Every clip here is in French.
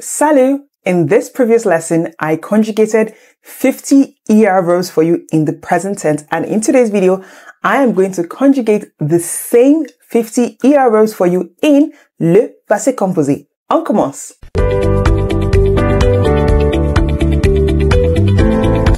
Salut! In this previous lesson, I conjugated 50 ER verbs for you in the present tense, and in today's video, I am going to conjugate the same 50 ER verbs for you in le passé composé. On commence!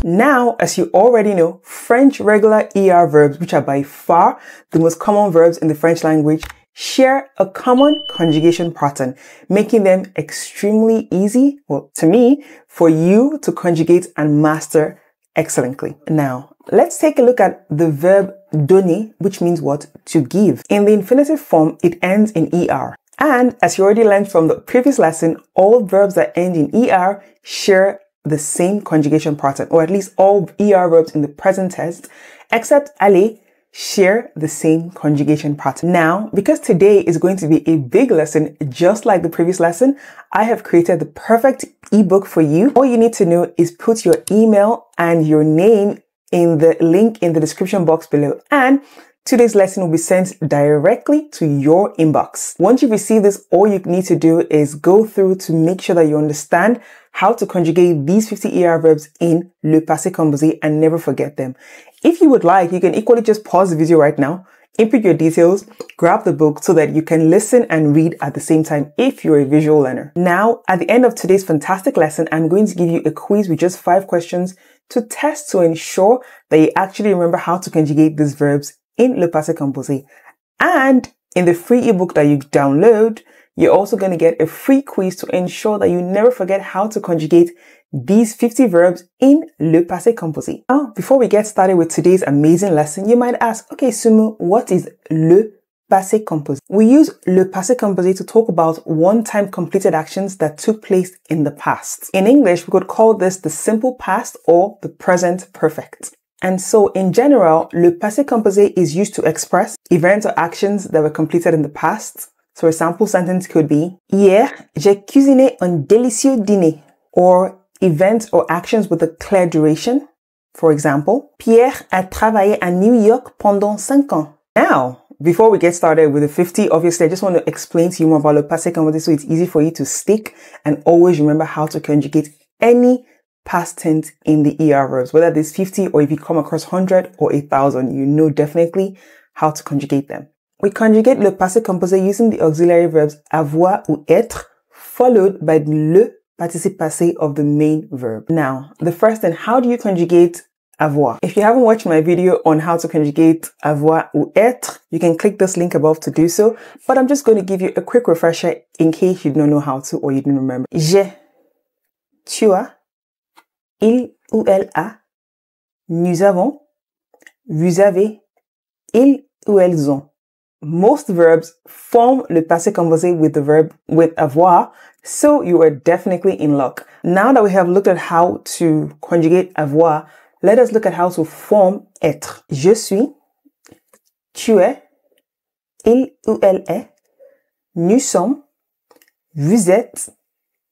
Now, as you already know, French regular ER verbs, which are by far the most common verbs in the French language, share a common conjugation pattern, making them extremely easy, well, to me, for you to conjugate and master excellently. Now, let's take a look at the verb donner, which means what? To give. In the infinitive form, it ends in ER. And as you already learned from the previous lesson, all verbs that end in ER share the same conjugation pattern, or at least all ER verbs in the present tense, except aller, share the same conjugation pattern. Now, because today is going to be a big lesson, just like the previous lesson, I have created the perfect ebook for you. All you need to know is put your email and your name in the link in the description box below, and today's lesson will be sent directly to your inbox. Once you receive this, all you need to do is go through to make sure that you understand how to conjugate these 50 ER verbs in le passé composé and never forget them. If you would like, you can equally just pause the video right now, input your details, grab the book so that you can listen and read at the same time if you're a visual learner. Now, at the end of today's fantastic lesson, I'm going to give you a quiz with just 5 questions to test to ensure that you actually remember how to conjugate these verbs in le passé composé. And in the free ebook that you download, you're also going to get a free quiz to ensure that you never forget how to conjugate these 50 verbs in le passé composé. Now, before we get started with today's amazing lesson, you might ask, okay, Sumu, what is le passé composé? We use le passé composé to talk about one-time completed actions that took place in the past. In English, we could call this the simple past or the present perfect. And so in general, le passé composé is used to express events or actions that were completed in the past. So a sample sentence could be, Hier, j'ai cuisiné un délicieux dîner. Or events or actions with a clear duration. For example, Pierre a travaillé à New York pendant 5 ans. Now, before we get started with the 50, obviously, I just want to explain to you more about le passé composé so it's easy for you to stick and always remember how to conjugate any past tense in the ER verbs, whether there's 50 or if you come across 100 or 1,000, you know definitely how to conjugate them. We conjugate le passé composé using the auxiliary verbs avoir ou être, followed by le participe passé of the main verb. Now, the first thing, how do you conjugate avoir? If you haven't watched my video on how to conjugate avoir ou être, you can click this link above to do so, but I'm just going to give you a quick refresher in case you don't know how to or you didn't remember. J'ai, tu as, il ou elle a, nous avons, vous avez, ils ou elles ont. Most verbs form le passé composé with the verb with avoir, so you are definitely in luck. Now that we have looked at how to conjugate avoir, let us look at how to form être. Je suis, tu es, il ou elle est, nous sommes, vous êtes,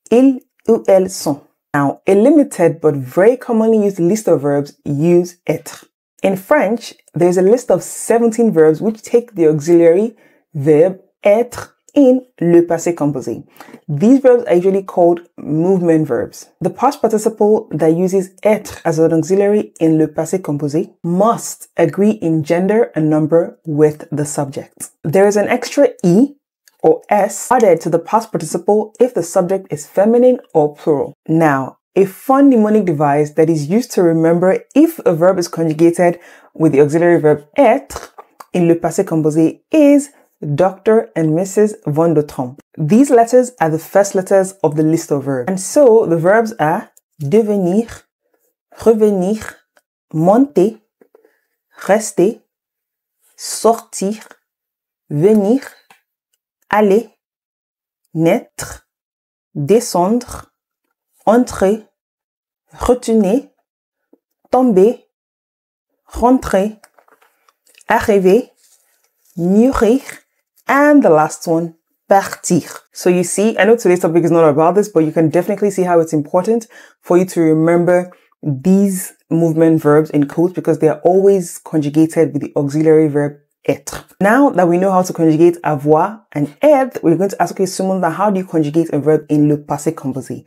ils ou elles sont. Now, a limited but very commonly used list of verbs use être. In French, there's a list of 17 verbs which take the auxiliary verb être in le passé composé. These verbs are usually called movement verbs. The past participle that uses être as an auxiliary in le passé composé must agree in gender and number with the subject. There is an extra E or S added to the past participle if the subject is feminine or plural. Now, a fun mnemonic device that is used to remember if a verb is conjugated with the auxiliary verb être in le passé composé is Dr. and Mrs. Van de Tromp. These letters are the first letters of the list of verbs. And so the verbs are devenir, revenir, monter, rester, sortir, venir, aller, naître, descendre, entrer, retourner, tomber, rentrer, arriver, mûrir, and the last one, partir. So you see, I know today's topic is not about this, but you can definitely see how it's important for you to remember these movement verbs in quotes because they are always conjugated with the auxiliary verb être. Now that we know how to conjugate avoir and être, we're going to ask, okay, Sumunda, how do you conjugate a verb in le passé composé?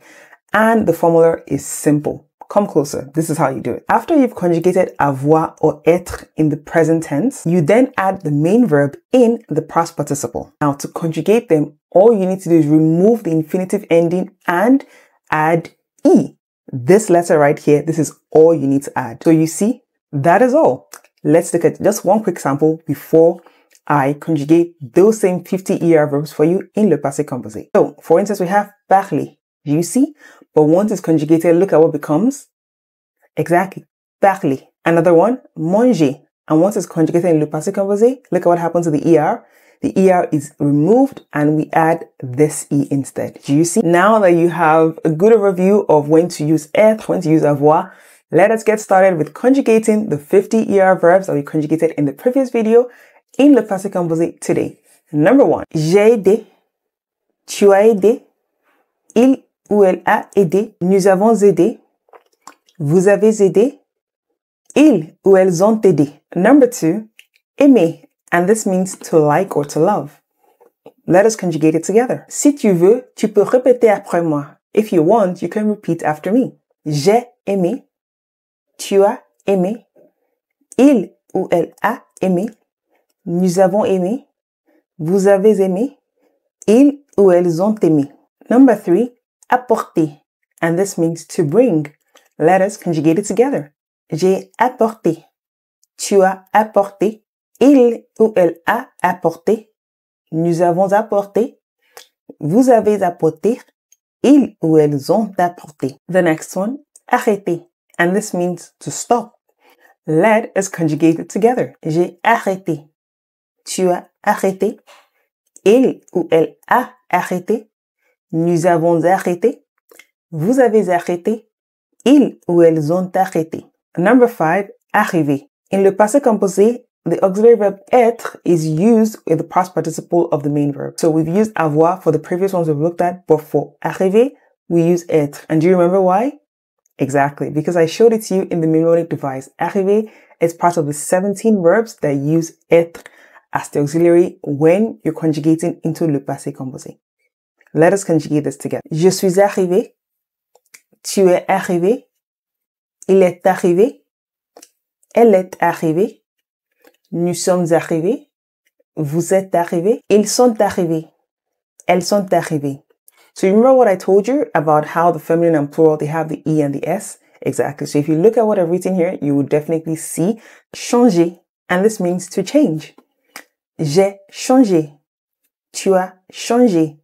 And the formula is simple. Come closer. This is how you do it. After you've conjugated avoir or être in the present tense, you then add the main verb in the past participle. Now, to conjugate them, all you need to do is remove the infinitive ending and add E. This letter right here, this is all you need to add. So you see, that is all. Let's look at just one quick sample before I conjugate those same 50 ER verbs for you in le passé composé. So, for instance, we have parler. You see? But once it's conjugated, look at what becomes. Exactly. Parler. Another one, manger. And once it's conjugated in le passé composé, look at what happens to the ER. The ER is removed and we add this E instead. Do you see? Now that you have a good overview of when to use être, when to use avoir, let us get started with conjugating the 50 ER verbs that we conjugated in the previous video in le passé composé today. Number one, j'ai aidé, tu as aidé, il ou elle a aidé, nous avons aidé, vous avez aidé, ils ou elles ont aidé. Number two, aimer, and this means to like or to love. Let us conjugate it together. Si tu veux, tu peux répéter après moi. If you want, you can repeat after me. J'ai aimé, tu as aimé, il ou elle a aimé, nous avons aimé, vous avez aimé, ils ou elles ont aimé. Number three, apporter, and this means to bring. Let us conjugate it together. J'ai apporté, tu as apporté, il ou elle a apporté, nous avons apporté, vous avez apporté, ils ou elles ont apporté. The next one, arrêter, and this means to stop. Let us conjugate it together. J'ai arrêté, tu as arrêté, il ou elle a arrêté, nous avons arrêté, vous avez arrêté, ils ou elles ont arrêté. Number five, arriver. In le passé composé, the auxiliary verb être is used with the past participle of the main verb. So we've used avoir for the previous ones we've looked at, but for arriver, we use être. And do you remember why? Exactly, because I showed it to you in the mnemonic device. Arriver is part of the 17 verbs that use être as the auxiliary when you're conjugating into le passé composé. Let us conjugate this together. Je suis arrivé, tu es arrivé, il est arrivé, elle est arrivée, nous sommes arrivés, vous êtes arrivés, ils sont arrivés, elles sont arrivées. So you remember what I told you about how the feminine and plural, they have the E and the S? Exactly. So if you look at what I've written here, you will definitely see changer, and this means to change. J'ai changé, tu as changé,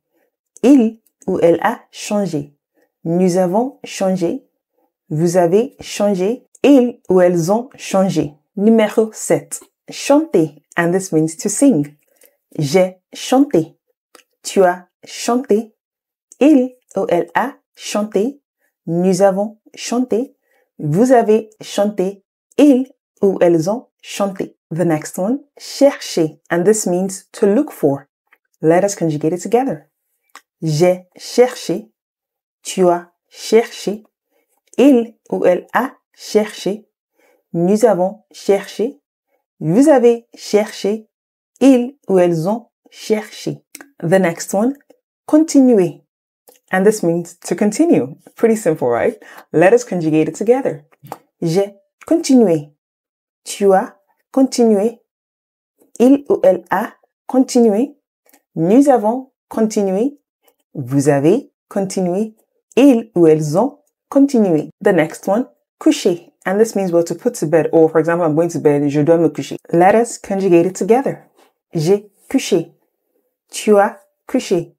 il ou elle a changé, nous avons changé, vous avez changé, ils ou elles ont changé. Numéro 7. Chanter, and this means to sing. J'ai chanté, tu as chanté, il ou elle a chanté, nous avons chanté, vous avez chanté, ils ou elles ont chanté. The next one, chercher, and this means to look for. Let us conjugate it together. J'ai cherché, tu as cherché, il ou elle a cherché, nous avons cherché, vous avez cherché, ils ou elles ont cherché. The next one, continuer, and this means to continue. Pretty simple, right? Let us conjugate it together. J'ai continué, tu as continué, il ou elle a continué, nous avons continué, vous avez continué, ils ou elles ont continué. The next one, coucher, and this means well to put to bed, or for example, I'm going to bed, je dois me coucher. Let us conjugate it together. J'ai couché, tu as couché,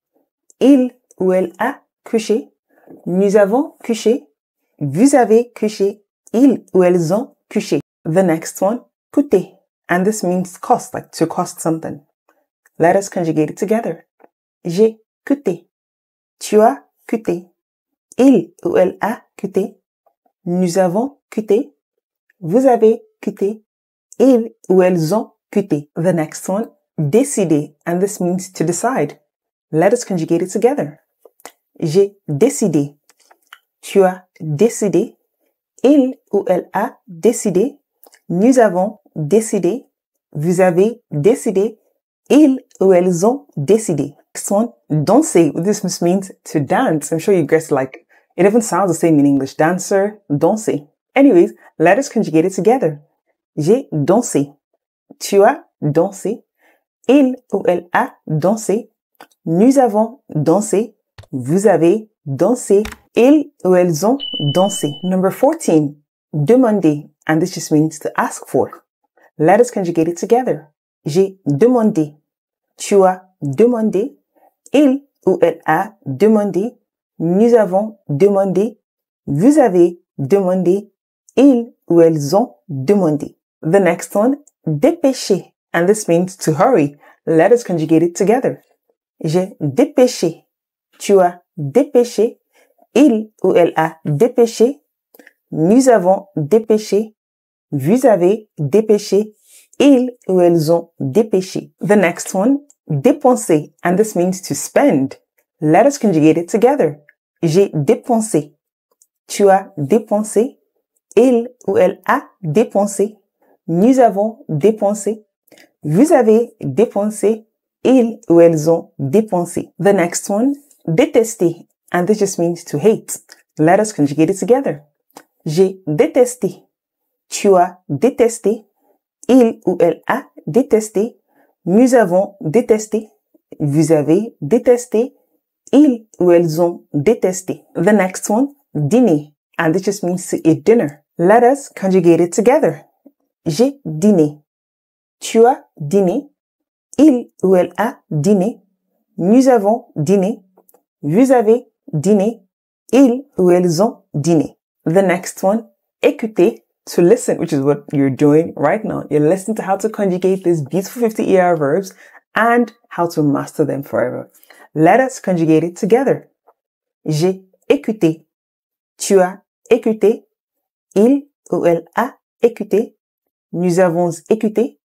il ou elle a couché, nous avons couché, vous avez couché, ils ou elles ont couché. The next one, coûter, and this means cost, like to cost something. Let us conjugate it together. J'ai coûté, tu as coûté, il ou elle a coûté, nous avons coûté, vous avez coûté, ils ou elles ont coûté. The next one, décider, and this means to decide. Let us conjugate it together. J'ai décidé, tu as décidé, il ou elle a décidé, nous avons décidé, vous avez décidé, ils ou elles ont décidé. Next one, danser. This means to dance. I'm sure you guessed like, it even sounds the same in English. Dancer, danser. Anyways, let us conjugate it together. J'ai dansé. Tu as dansé. Il ou elle a dansé. Nous avons dansé. Vous avez dansé. Ils ou elles ont dansé. Number 14, demander. And this just means to ask for. Let us conjugate it together. J'ai demandé. Tu as demandé. Il ou elle a demandé. Nous avons demandé. Vous avez demandé. Ils ou elles ont demandé. The next one, dépêcher. And this means to hurry. Let us conjugate it together. J'ai dépêché. Tu as dépêché. Il ou elle a dépêché. Nous avons dépêché. Vous avez dépêché. Ils ou elles ont dépêché. The next one, dépenser. And this means to spend. Let us conjugate it together. J'ai dépensé. Tu as dépensé. Il ou elle a dépensé. Nous avons dépensé. Vous avez dépensé. Ils ou elles ont dépensé. The next one, détester. And this just means to hate. Let us conjugate it together. J'ai détesté. Tu as détesté. Il ou elle a détesté. Nous avons détesté. Vous avez détesté. Ils ou elles ont détesté. The next one, dîner. And this just means to eat dinner. Let us conjugate it together. J'ai dîné. Tu as dîné. Il ou elle a dîné. Nous avons dîné. Vous avez dîné. Ils ou elles ont dîné. The next one, écouter, to listen, which is what you're doing right now. You're listening to how to conjugate these beautiful 50 ER verbs and how to master them forever. Let us conjugate it together. J'ai écouté. Tu as écouté. Il ou elle a écouté. Nous avons écouté.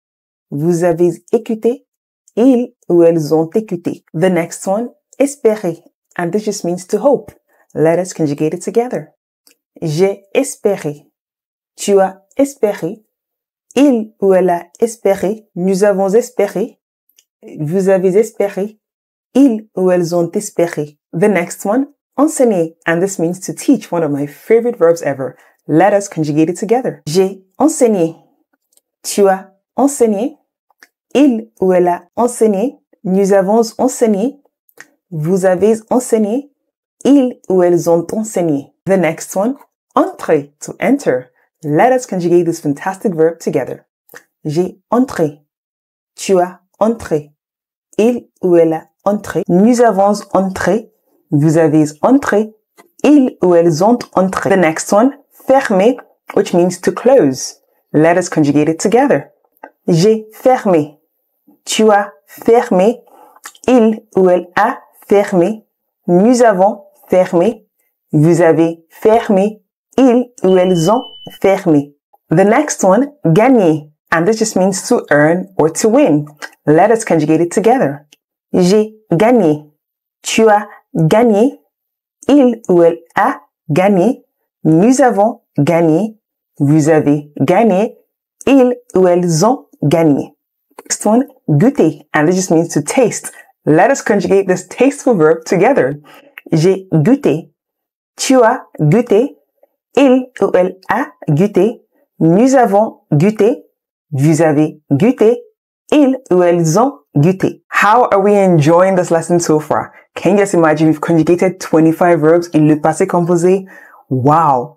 Vous avez écouté. Ils ou elles ont écouté. The next one, espérer. And this just means to hope. Let us conjugate it together. J'ai espéré. Tu as espéré. Il ou elle a espéré. Nous avons espéré. Vous avez espéré. Ils ou elles ont espéré. The next one, enseigner. And this means to teach, one of my favorite verbs ever. Let us conjugate it together. J'ai enseigné. Tu as enseigné. Il ou elle a enseigné. Nous avons enseigné. Vous avez enseigné. Ils ou elles ont enseigné. The next one, entrer, to enter. Let us conjugate this fantastic verb together. J'ai entré. Tu as entré. Il ou elle a entré. Nous avons entré. Vous avez entré. Ils ou elles ont entré. The next one, fermer, which means to close. Let us conjugate it together. J'ai fermé. Tu as fermé. Il ou elle a fermé. Nous avons fermé. Vous avez fermé. Ils ou elles ont fermé. The next one, gagner. And this just means to earn or to win. Let us conjugate it together. J'ai gagné. Tu as gagné. Il ou elle a gagné. Nous avons gagné. Vous avez gagné. Ils ou elles ont gagné. Next one, goûter. And this just means to taste. Let us conjugate this tasteful verb together. J'ai goûté. Tu as goûté. Il ou elle a goûté. Nous avons goûté. Vous avez goûté. Ils ou elles ont goûté. How are we enjoying this lesson so far? Can you just imagine we've conjugated 25 verbs in le passé composé? Wow.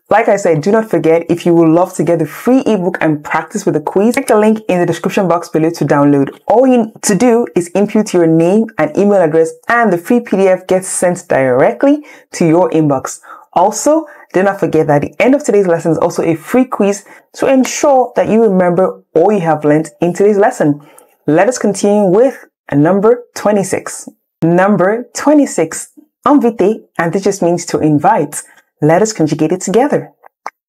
Like I said, do not forget, if you would love to get the free ebook and practice with a quiz, click the link in the description box below to download. All you need to do is input your name and email address, and the free PDF gets sent directly to your inbox. Also, do not forget that at the end of today's lesson is also a free quiz to ensure that you remember all you have learned in today's lesson. Let us continue with number 26. Number 26, inviter, and this just means to invite. Let us conjugate it together.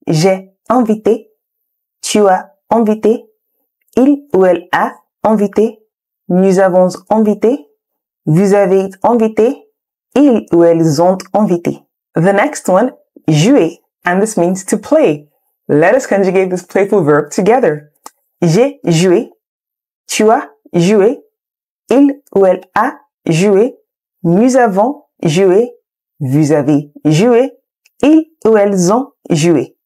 J'ai invité. Tu as invité. Il ou elle a invité. Nous avons invité. Vous avez invité. Ils ou elles ont invité. The next one, jouer, and this means to play. Let us conjugate this playful verb together. J'ai joué. Tu as joué. Il ou elle a joué. Nous avons joué. Vous avez joué. Ils ou elles ont joué.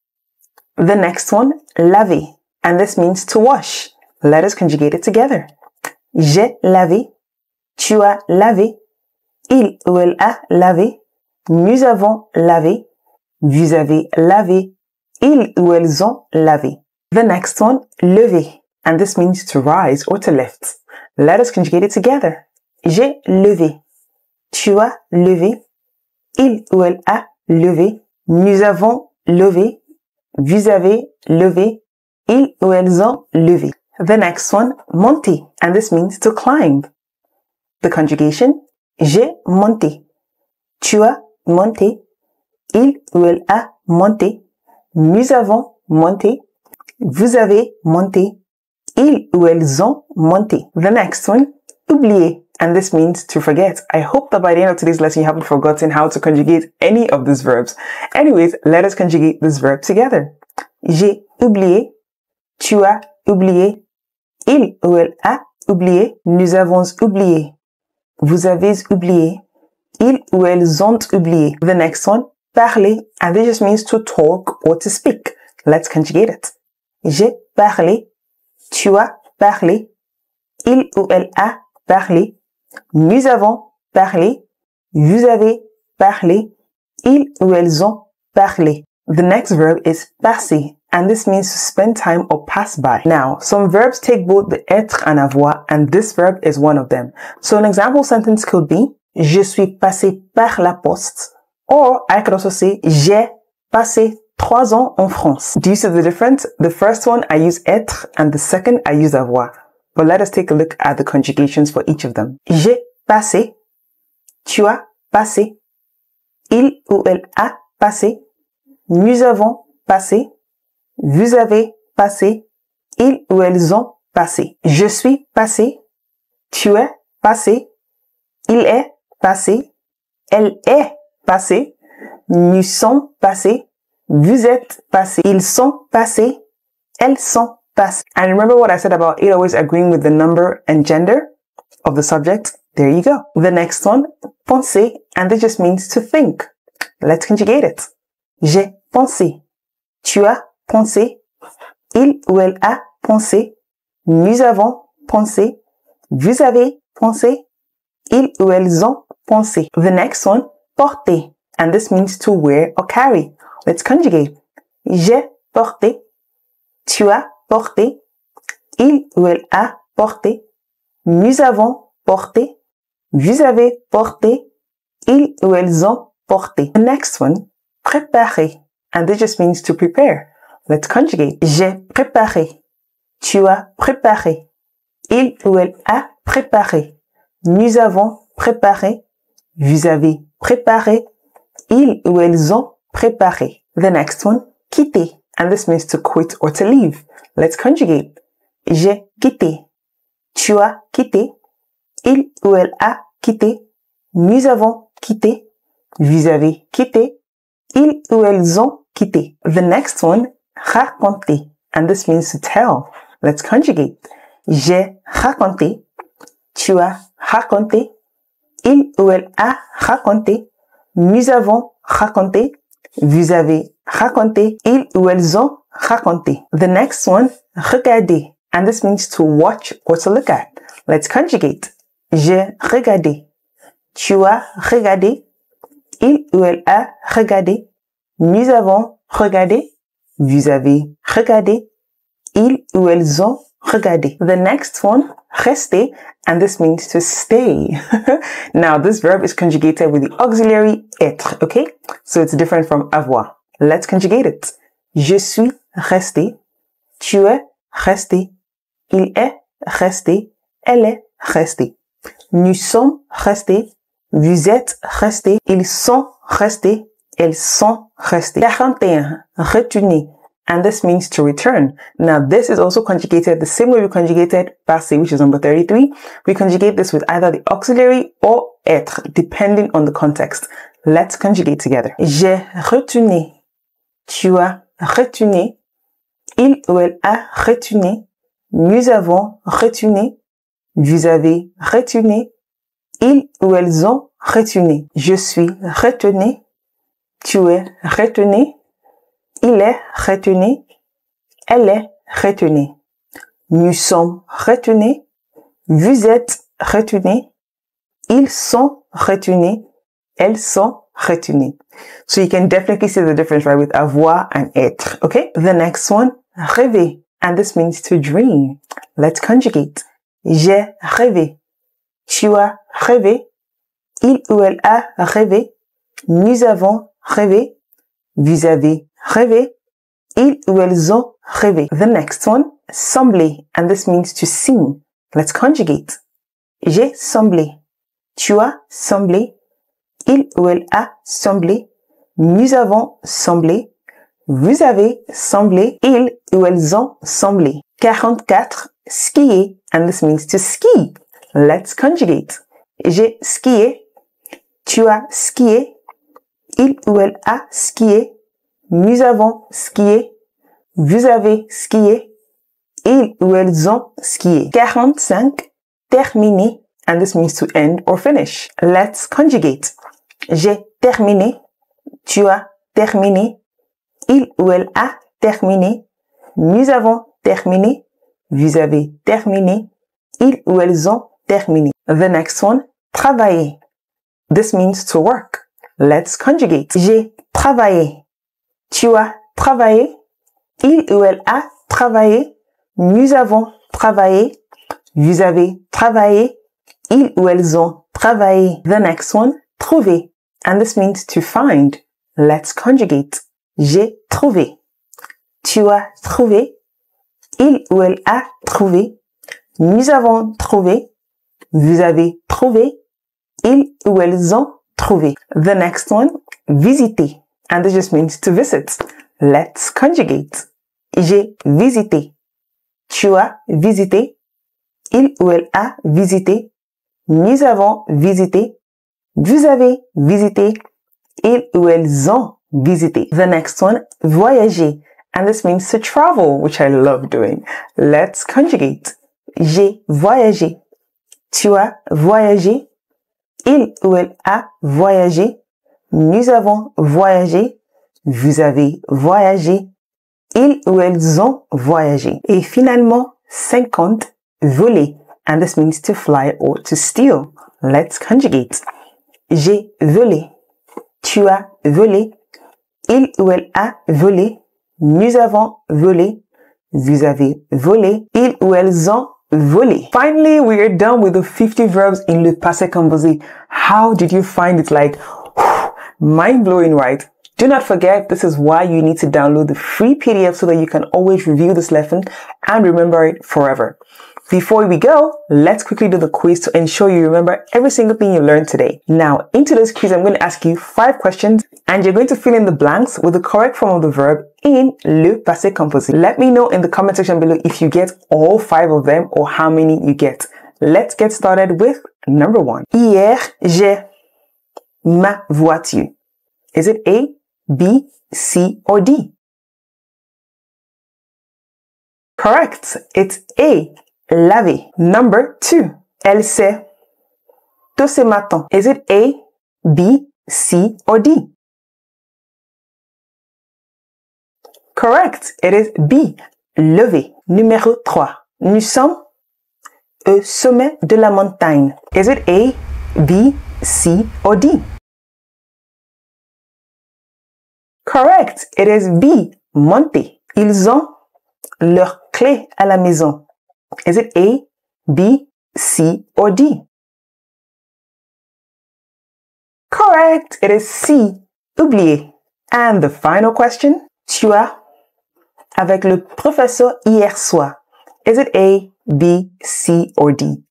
The next one, laver. And this means to wash. Let us conjugate it together. J'ai lavé. Tu as lavé. Il ou elle a lavé. Nous avons lavé. Vous avez lavé. Ils ou elles ont lavé. The next one, lever. And this means to rise or to lift. Let us conjugate it together. J'ai levé. Tu as levé. Il ou elle a levé. Nous avons levé. Vous avez levé. Ils ou elles ont levé. The next one, monter. And this means to climb. The conjugation, j'ai monté. Tu as monté. Il ou elle a monté. Nous avons monté. Vous avez monté. Ils ou elles ont monté. The next one, oublier. And this means to forget. I hope that by the end of today's lesson, you haven't forgotten how to conjugate any of these verbs. Anyways, let us conjugate this verb together. J'ai oublié. Tu as oublié. Il ou elle a oublié. Nous avons oublié. Vous avez oublié. Ils ou elles ont oublié. The next one, parler. And this just means to talk or to speak. Let's conjugate it. J'ai parlé. Tu as parlé. Il ou elle a parlé. Nous avons parlé. Vous avez parlé. Ils ou elles ont parlé. The next verb is passer. And this means to spend time or pass by. Now, some verbs take both the être and avoir, and this verb is one of them. So an example sentence could be, je suis passé par la poste. Or I could also say, j'ai passé 3 ans en France. Do you see the difference? The first one I use être and the second I use avoir. But let us take a look at the conjugations for each of them. J'ai passé. Tu as passé. Il ou elle a passé. Nous avons passé. Vous avez passé. Ils ou elles ont passé. Je suis passé. Tu es passé. Il est passé. Elle est passée. Nous sommes passés. Vous êtes passés. Ils sont passés. Elles sont passées. And remember what I said about it always agreeing with the number and gender of the subject? There you go. The next one, penser, and this just means to think. Let's conjugate it. J'ai pensé. Tu as pensé. Il ou elle a pensé. Nous avons pensé. Vous avez pensé. Ils ou elles ont pensé. The next one, porter, and this means to wear or carry. Let's conjugate. J'ai porté. Tu as porté. Il ou elle a porté. Nous avons porté. Vous avez porté. Ils ou elles ont porté. The next one, préparer, and this just means to prepare. Let's conjugate. J'ai préparé. Tu as préparé. Il ou elle a préparé. Nous avons préparé. Vous avez préparé. Ils ou elles ont préparé. The next one, quitter, and this means to quit or to leave. Let's conjugate. J'ai quitté. Tu as quitté. Il ou elle a quitté. Nous avons quitté. Vous avez quitté. Ils ou elles ont quitté. The next one, raconter, and this means to tell. Let's conjugate. J'ai raconté. Tu as raconté. Il ou elle a raconté. Nous avons raconté. Vous avez raconté. Ils ou elles ont raconté. The next one, regarder, and this means to watch or to look at. Let's conjugate. J'ai regardé. Tu as regardé. Il ou elle a regardé. Nous avons regardé. Vous avez regardé. Ils ou elles ont regardé. The next one, rester, and this means to stay. Now, this verb is conjugated with the auxiliary être, okay? So it's different from avoir. Let's conjugate it. Je suis resté. Tu es resté. Il est resté. Elle est restée. Nous sommes restés. Vous êtes restés. Ils sont restés. Elles sont restés. 41. Retourner. And this means to return. Now, this is also conjugated the same way we conjugated passer, which is number 33. We conjugate this with either the auxiliary or être, depending on the context. Let's conjugate together. J'ai retourné. Tu as retourné. Il ou elle a retourné. nous avons retourné, vous avez retourné, ils ou elles ont retourné. Je suis retourné, tu es retourné, il est retourné, elle est retournée. Nous sommes retournés, vous êtes retournés, ils sont retournés, elles sont retournées. So you can definitely see the difference, right, with avoir and être. Okay? The next one, rêver. And this means to dream. Let's conjugate. J'ai rêvé. Tu as rêvé. Il ou elle a rêvé. Nous avons rêvé. Vous avez rêvé. Ils ou elles ont rêvé. The next one, sembler. And this means to seem. Let's conjugate. J'ai semblé. Tu as semblé. Il ou elle a semblé. Nous avons semblé. Vous avez semblé. Ils ou elles ont semblé. 44. Skier. And this means to ski. Let's conjugate. J'ai skié. Tu as skié. Il ou elle a skié. Nous avons skié. Vous avez skié. Ils ou elles ont skié. 45. Terminer. And this means to end or finish. Let's conjugate. J'ai terminé. Tu as terminé. Il ou elle a terminé. Nous avons terminé. Vous avez terminé. Ils ou elles ont terminé. The next one, travailler. This means to work. Let's conjugate. J'ai travaillé. Tu as travaillé. Il ou elle a travaillé. Nous avons travaillé. Vous avez travaillé. Ils ou elles ont travaillé. The next one, trouver. And this means to find. Let's conjugate. J'ai trouvé. Tu as trouvé. Il ou elle a trouvé. Nous avons trouvé. Vous avez trouvé. Ils ou elles ont trouvé. The next one, visiter. And this just means to visit. Let's conjugate. J'ai visité. Tu as visité. Il ou elle a visité. Nous avons visité. Vous avez visité. Ils ou elles ont visité. The next one, voyager. And this means to travel, which I love doing. Let's conjugate. J'ai voyagé. Tu as voyagé. Il ou elle a voyagé. Nous avons voyagé. Vous avez voyagé. Ils ou elles ont voyagé. Et finalement, 50, voler. And this means to fly or to steal. Let's conjugate. J'ai volé. Tu as volé. Il ou elle a volé. Nous avons volé. Vous avez volé. Ils ou elles ont volé. Finally, we are done with the 50 verbs in le passé composé. How did you find it? Like, mind-blowing, right? Do not forget, this is why you need to download the free PDF so that you can always review this lesson and remember it forever. Before we go, let's quickly do the quiz to ensure you remember every single thing you learned today. Now, into this quiz, I'm going to ask you 5 questions and you're going to fill in the blanks with the correct form of the verb in le passé composé. Let me know in the comment section below if you get all 5 of them or how many you get. Let's get started with number 1. Hier, j'ai ma voiture. Is it A, B, C, or D? Correct. It's A. Laver. Number 2. Elle sait tôt ce matin. Is it A, B, C, or D? Correct. It is B. Lever. Numéro 3. Nous sommes au sommet de la montagne. Is it A, B, C, or D? Correct. It is B. Monter. Ils ont leur clé à la maison. Is it A, B, C, or D? Correct. It is C. Oublier. And the final question. Tu as avec le professeur hier soir. Is it A, B, C, or D?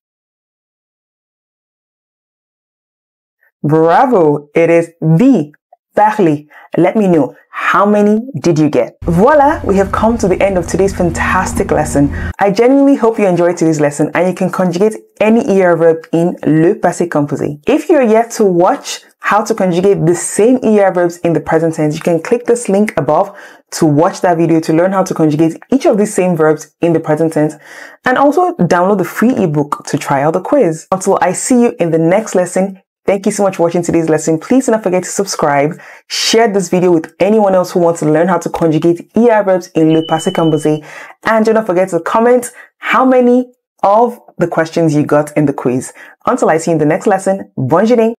Bravo. It is B. Parler. Let me know. How many did you get? Voila, we have come to the end of today's fantastic lesson. I genuinely hope you enjoyed today's lesson and you can conjugate any ER verb in le passé composé. If you're yet to watch how to conjugate the same ER verbs in the present tense, you can click this link above to watch that video to learn how to conjugate each of these same verbs in the present tense, and also download the free ebook to try out the quiz. Until I see you in the next lesson, thank you so much for watching today's lesson. Please do not forget to subscribe, share this video with anyone else who wants to learn how to conjugate ER verbs in le passé composé, and do not forget to comment how many of the questions you got in the quiz. Until I see you in the next lesson, bonne journée.